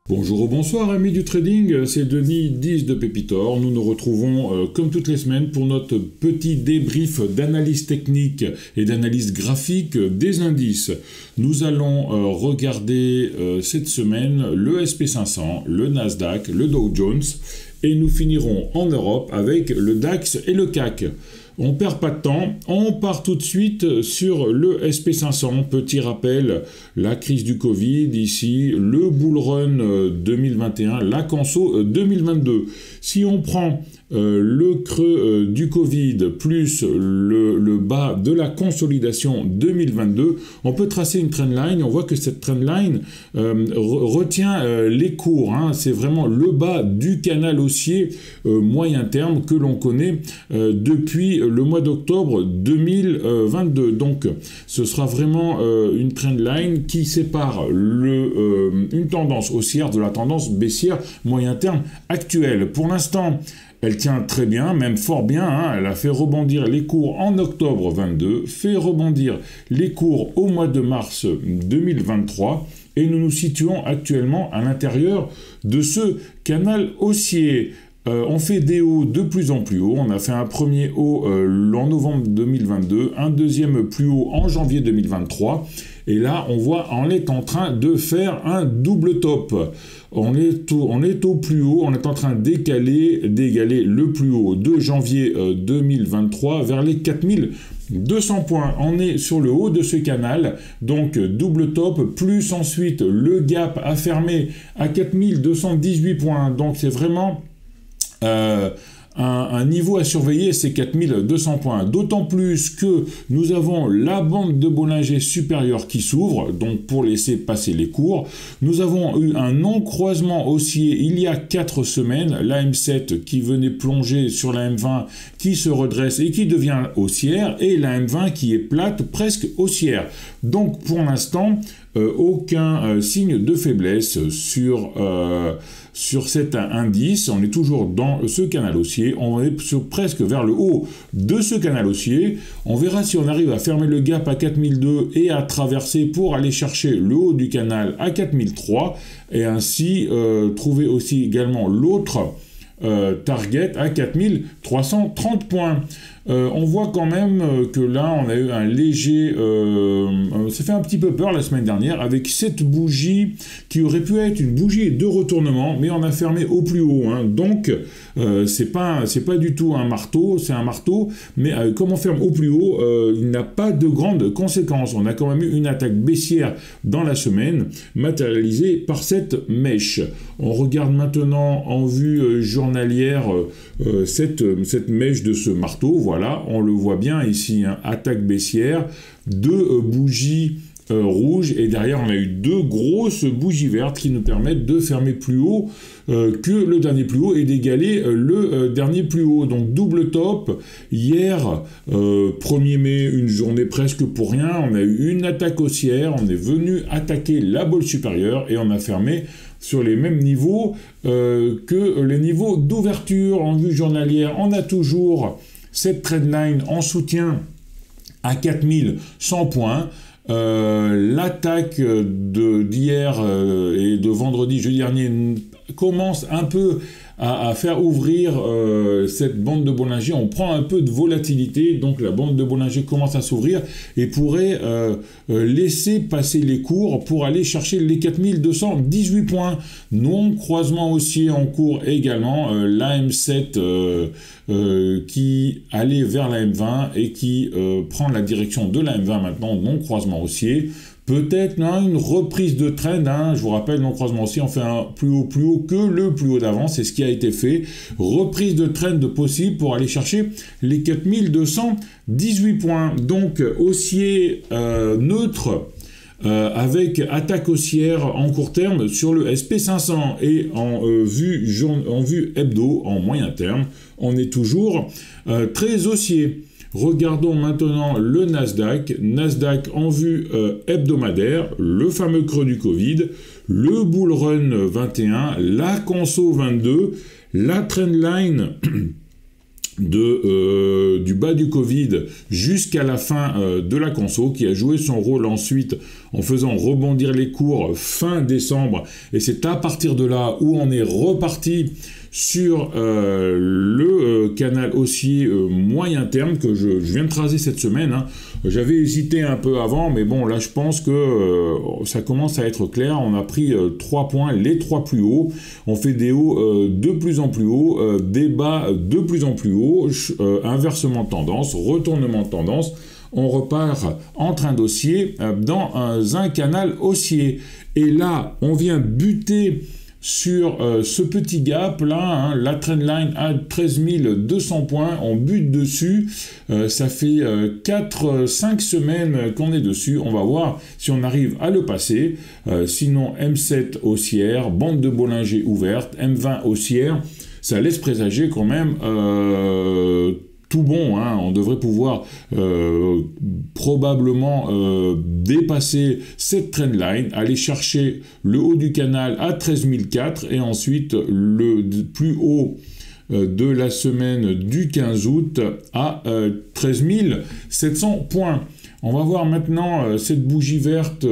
Bonjour ou bonsoir amis du trading, c'est Denis 10 de Pépitor. Nous nous retrouvons comme toutes les semaines pour notre petit débrief d'analyse technique et d'analyse graphique des indices. Nous allons regarder cette semaine le SP500, le Nasdaq, le Dow Jones et nous finirons en Europe avec le DAX et le CAC. On perd pas de temps, on part tout de suite sur le SP500. Petit rappel, la crise du Covid ici, le bull run 2021, la conso 2022. Si on prend le creux du Covid plus le bas de la consolidation 2022, on peut tracer une trendline. On voit que cette trendline retient les cours. C'est vraiment le bas du canal haussier moyen terme que l'on connaît depuis le mois d'octobre 2022. Donc, ce sera vraiment une trendline qui sépare une tendance haussière de la tendance baissière moyen terme actuelle. Pour l'instant, elle tient très bien, même fort bien. Elle a fait rebondir les cours en octobre 22, fait rebondir les cours au mois de mars 2023. Et nous nous situons actuellement à l'intérieur de ce canal haussier. On fait des hauts de plus en plus haut. On a fait un premier haut en novembre 2022, un deuxième plus haut en janvier 2023. Et là, on est en train de faire un double top. On est au plus haut, on est en train d'égaler le plus haut de janvier 2023 vers les 4200 points. On est sur le haut de ce canal, donc double top, plus ensuite le gap à fermer à 4218 points. Donc c'est vraiment un niveau à surveiller, c'est 4200 points. D'autant plus que nous avons la bande de Bollinger supérieure qui s'ouvre, donc pour laisser passer les cours. Nous avons eu un non-croisement haussier il y a 4 semaines, la M7 qui venait plonger sur la M20 qui se redresse et qui devient haussière, et la M20 qui est plate, presque haussière. Donc pour l'instant, aucun signe de faiblesse sur cet indice. On est toujours dans ce canal haussier, on est presque vers le haut de ce canal haussier. On verra si on arrive à fermer le gap à 4002 et à traverser pour aller chercher le haut du canal à 4003 et ainsi trouver aussi également l'autre target à 4330 points. On voit quand même que là, on a eu un léger... ça fait un petit peu peur la semaine dernière avec cette bougie qui aurait pu être une bougie de retournement, mais on a fermé au plus haut. Donc, c'est pas du tout un marteau, c'est un marteau, mais comme on ferme au plus haut, il n'a pas de grandes conséquences. On a quand même eu une attaque baissière dans la semaine, matérialisée par cette mèche. On regarde maintenant en vue journalière cette mèche de ce marteau. Voilà, on le voit bien ici, attaque baissière, deux bougies rouges, et derrière on a eu deux grosses bougies vertes qui nous permettent de fermer plus haut que le dernier plus haut et d'égaler le dernier plus haut. Donc double top. Hier, 1er mai, une journée presque pour rien, on a eu une attaque haussière, on est venu attaquer la bolle supérieure et on a fermé sur les mêmes niveaux que les niveaux d'ouverture en vue journalière. On a toujours cette trendline en soutien à 4100 points. L'attaque d'hier et de vendredi, jeudi dernier, commence un peu à faire ouvrir cette bande de Bollinger. On prend un peu de volatilité, donc la bande de Bollinger commence à s'ouvrir et pourrait laisser passer les cours pour aller chercher les 4218 points. Non-croisement haussier en cours également, la M7 qui allait vers la M20 et qui prend la direction de la M20 maintenant, non-croisement haussier. Peut-être une reprise de trend, je vous rappelle, non-croisement haussier, on fait un plus haut que le plus haut d'avant, c'est ce qui a été fait. Reprise de trend possible pour aller chercher les 4218 points. Donc haussier neutre, avec attaque haussière en court terme sur le SP500 et en vue hebdo, en moyen terme, on est toujours très haussier. Regardons maintenant le Nasdaq. Nasdaq en vue hebdomadaire, le fameux creux du Covid, le bull run 21, la conso 22, la trendline du bas du Covid jusqu'à la fin de la conso, qui a joué son rôle ensuite en faisant rebondir les cours fin décembre, et c'est à partir de là où on est reparti sur le canal haussier moyen terme que je viens de tracer cette semaine. Hein. J'avais hésité un peu avant, mais bon, là je pense que ça commence à être clair. On a pris 3 points, les 3 plus hauts. On fait des hauts de plus en plus hauts, des bas de plus en plus hauts, inversement de tendance, retournement de tendance. On repart en train d'haussier dans un canal haussier. Et là, on vient buter sur ce petit gap là, hein, la trendline à 13 200 points, on bute dessus, ça fait 4-5 semaines qu'on est dessus, on va voir si on arrive à le passer, sinon M7 haussière, bande de Bollinger ouverte, M20 haussière, ça laisse présager quand même tout bon, hein, on devrait pouvoir probablement dépasser cette trendline, aller chercher le haut du canal à 13 004 et ensuite le plus haut de la semaine du 15 août à 13 700 points. On va voir maintenant cette bougie verte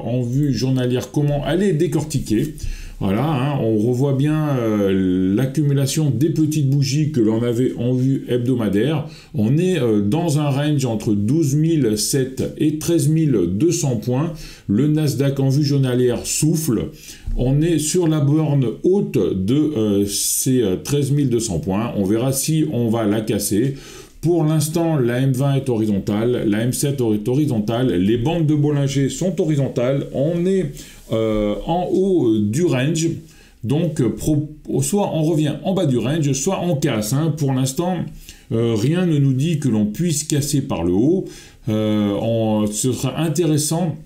en vue journalière, comment elle est décortiquée. Voilà, hein, on revoit bien l'accumulation des petites bougies que l'on avait en vue hebdomadaire. On est dans un range entre 12 007 et 13 200 points. Le Nasdaq en vue journalière souffle. On est sur la borne haute de ces 13 200 points. On verra si on va la casser. Pour l'instant, la M20 est horizontale, la M7 est horizontale, les bandes de Bollinger sont horizontales, on est en haut du range, donc soit on revient en bas du range, soit on casse. Hein. Pour l'instant, rien ne nous dit que l'on puisse casser par le haut. Ce sera intéressant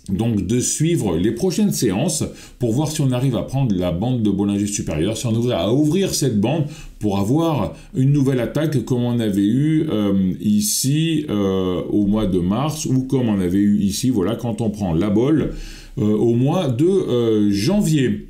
donc de suivre les prochaines séances pour voir si on arrive à prendre la bande de Bollinger supérieure, si on arrive à ouvrir cette bande pour avoir une nouvelle attaque comme on avait eu ici au mois de mars, ou comme on avait eu ici, voilà, quand on prend la bolle au mois de janvier.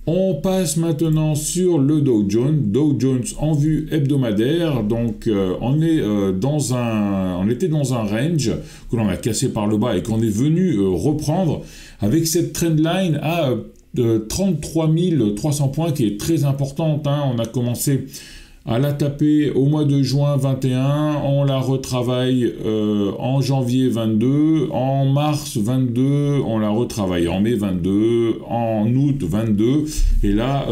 On passe maintenant sur le Dow Jones en vue hebdomadaire, donc on était dans un range que l'on a cassé par le bas et qu'on est venu reprendre avec cette trendline à 33 300 points qui est très importante. Hein. On a commencé à la taper au mois de juin 21, on la retravaille en janvier 22, en mars 22, on la retravaille en mai 22, en août 22, et là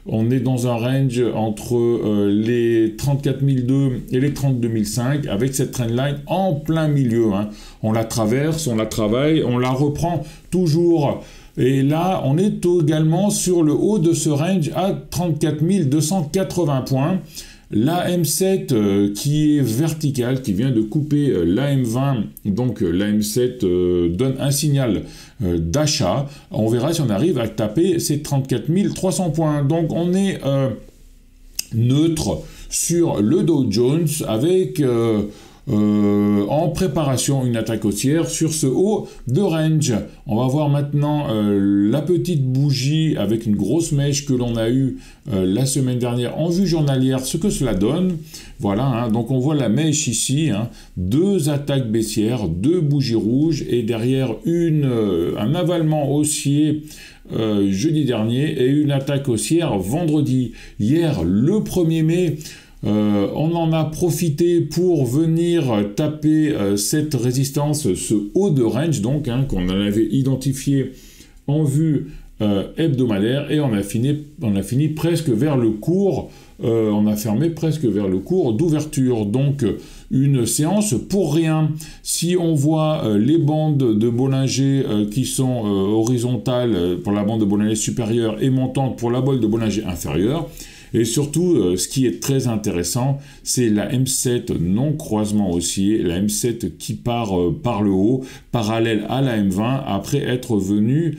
on est dans un range entre les 34 002 et les 32 005 avec cette trendline en plein milieu. Hein. On la traverse, on la travaille, on la reprend toujours. Et là, on est également sur le haut de ce range à 34 280 points. La M7 qui est verticale, qui vient de couper la M20, donc la M7 donne un signal d'achat. On verra si on arrive à taper ces 34 300 points. Donc on est neutre sur le Dow Jones avec en préparation une attaque haussière sur ce haut de range. On va voir maintenant la petite bougie avec une grosse mèche que l'on a eue la semaine dernière en vue journalière, ce que cela donne. Voilà, hein, donc on voit la mèche ici, hein, 2 attaques baissières, 2 bougies rouges et derrière un avalement haussier jeudi dernier et une attaque haussière vendredi. Hier, le 1er mai, on en a profité pour venir taper cette résistance, ce haut de range donc, hein, qu'on avait identifié en vue hebdomadaire, et on a fini presque vers le cours, on a fermé presque vers le cours d'ouverture, donc une séance pour rien. Si on voit les bandes de Bollinger qui sont horizontales pour la bande de Bollinger supérieure et montantes pour la bande de Bollinger inférieure, et surtout, ce qui est très intéressant, c'est la M7 non croisement haussier, la M7 qui part par le haut, parallèle à la M20, après être venue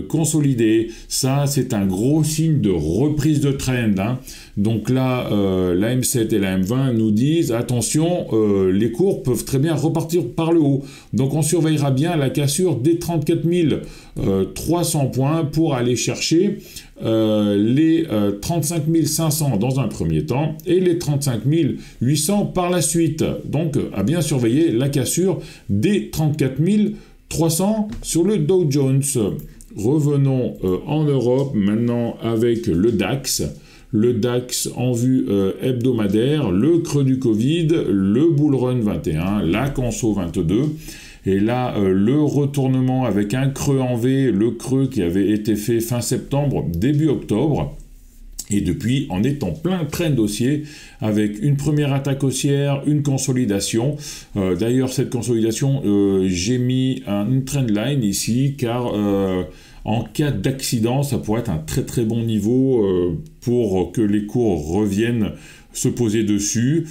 consolider. Ça, c'est un gros signe de reprise de trend. Hein. Donc là, la M7 et la M20 nous disent, attention, les cours peuvent très bien repartir par le haut. Donc on surveillera bien la cassure des 34 300 points pour aller chercher les 35 500 dans un premier temps et les 35 800 par la suite. Donc, à bien surveiller la cassure des 34 300 sur le Dow Jones. Revenons en Europe maintenant avec le DAX. Le DAX en vue hebdomadaire, le creux du Covid, le bull run 21, la conso 22. Et là, le retournement avec un creux en V, le creux qui avait été fait fin septembre, début octobre. Et depuis, on est en plein trend haussier avec une première attaque haussière, une consolidation. D'ailleurs, cette consolidation, j'ai mis une trendline ici car en cas d'accident, ça pourrait être un très très bon niveau pour que les cours reviennent se poser dessus.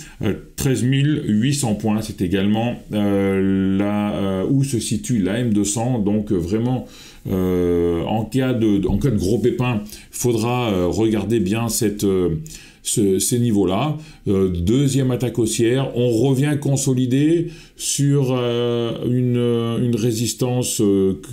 13 800 points, c'est également là où se situe la M200. Donc vraiment, en cas de gros pépin, il faudra regarder bien ces niveaux-là. Deuxième attaque haussière, on revient consolider sur une résistance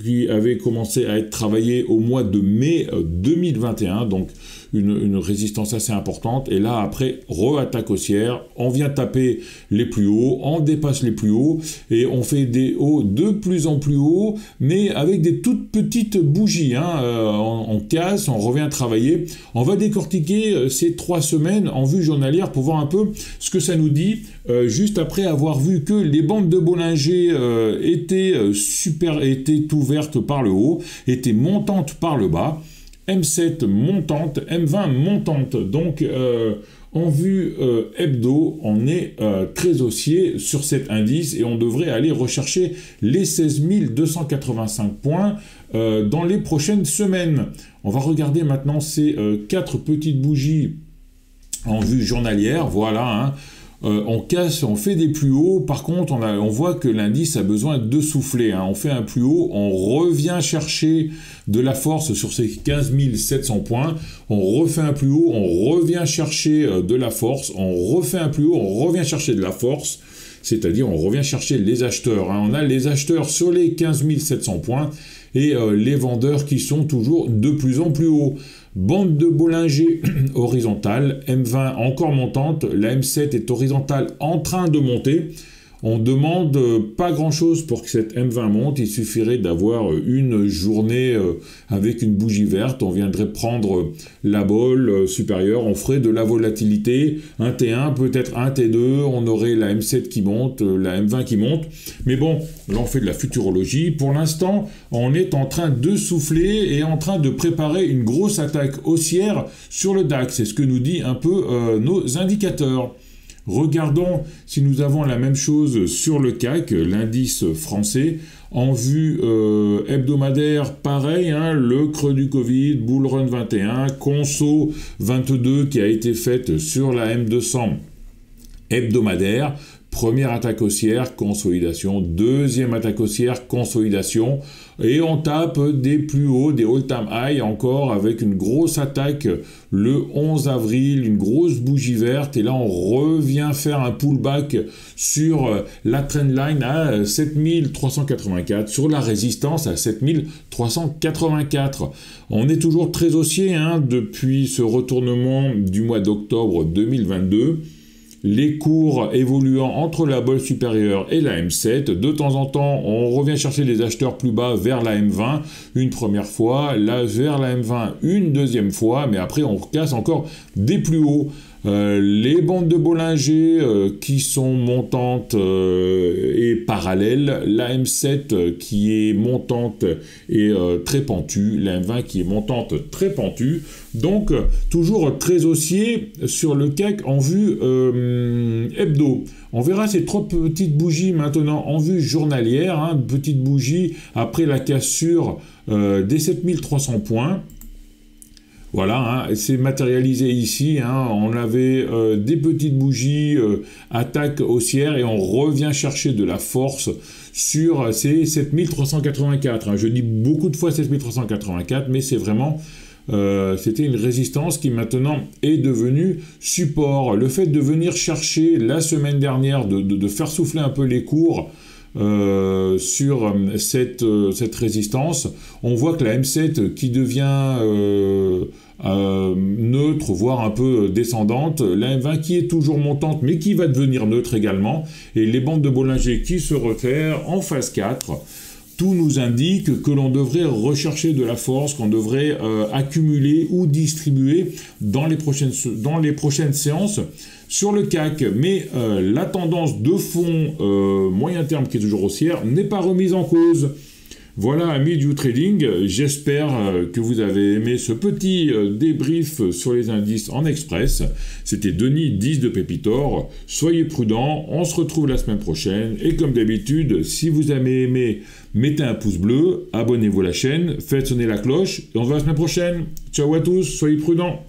qui avait commencé à être travaillée au mois de mai 2021, donc une résistance assez importante. Et là, après, re-attaque haussière, on vient taper les plus hauts, on dépasse les plus hauts, et on fait des hauts de plus en plus hauts, mais avec des toutes petites bougies. On casse, on revient travailler. On va décortiquer ces 3 semaines en vue journalière pour voir un peu ce que ça nous dit, juste après avoir vu que les bandes de Bollinger étaient ouvertes par le haut, étaient montantes par le bas. M7 montante, M20 montante. Donc, en vue hebdo, on est très haussier sur cet indice et on devrait aller rechercher les 16 285 points dans les prochaines semaines. On va regarder maintenant ces 4 petites bougies en vue journalière. Voilà, on casse, on fait des plus hauts. Par contre, on voit que l'indice a besoin de souffler. On fait un plus haut, on revient chercher de la force sur ces 15 700 points. On refait un plus haut, on revient chercher de la force. On refait un plus haut, on revient chercher de la force. C'est-à-dire, on revient chercher les acheteurs. On a les acheteurs sur les 15 700 points et les vendeurs qui sont toujours de plus en plus hauts. Bande de Bollinger horizontale, M20 encore montante, la M7 est horizontale en train de monter. On demande pas grand-chose pour que cette M20 monte, il suffirait d'avoir une journée avec une bougie verte, on viendrait prendre la bolle supérieure, on ferait de la volatilité, un T1, peut-être un T2, on aurait la M7 qui monte, la M20 qui monte, mais bon, là on fait de la futurologie. Pour l'instant, on est en train de souffler et en train de préparer une grosse attaque haussière sur le DAX, c'est ce que nous dit un peu nos indicateurs. Regardons si nous avons la même chose sur le CAC, l'indice français, en vue hebdomadaire, pareil, le creux du Covid, bull run 21, conso 22 qui a été faite sur la M200 hebdomadaire. Première attaque haussière, consolidation. Deuxième attaque haussière, consolidation. Et on tape des plus hauts, des all-time high encore avec une grosse attaque le 11 avril, une grosse bougie verte. Et là, on revient faire un pullback sur la trendline à 7384, sur la résistance à 7384. On est toujours très haussier depuis ce retournement du mois d'octobre 2022. Les cours évoluant entre la bolle supérieure et la M7. De temps en temps, on revient chercher les acheteurs plus bas vers la M20 une première fois, là vers la M20 une deuxième fois, mais après on casse encore des plus hauts. Les bandes de Bollinger qui sont montantes et parallèles, la M7 qui est montante et très pentue, la M20 qui est montante très pentue, donc toujours très haussier sur le CAC en vue hebdo. On verra ces 3 petites bougies maintenant en vue journalière, petite bougie après la cassure des 7300 points. Voilà, c'est matérialisé ici, on avait des petites bougies, attaque haussière, et on revient chercher de la force sur ces 7384. Je dis beaucoup de fois 7384, mais c'est vraiment, c'était une résistance qui maintenant est devenue support. Le fait de venir chercher la semaine dernière, de faire souffler un peu les cours, sur cette résistance. On voit que la M7 qui devient neutre, voire un peu descendante, la M20 qui est toujours montante, mais qui va devenir neutre également, et les bandes de Bollinger qui se resserrent en phase 4. Tout nous indique que l'on devrait rechercher de la force, qu'on devrait accumuler ou distribuer dans les prochaines séances sur le CAC. Mais la tendance de fond moyen terme qui est toujours haussière n'est pas remise en cause. Voilà, amis du trading, j'espère que vous avez aimé ce petit débrief sur les indices en express. C'était Denis 10 de Pépitor. Soyez prudents, on se retrouve la semaine prochaine. Et comme d'habitude, si vous avez aimé, mettez un pouce bleu, abonnez-vous à la chaîne, faites sonner la cloche, et on se voit la semaine prochaine. Ciao à tous, soyez prudents.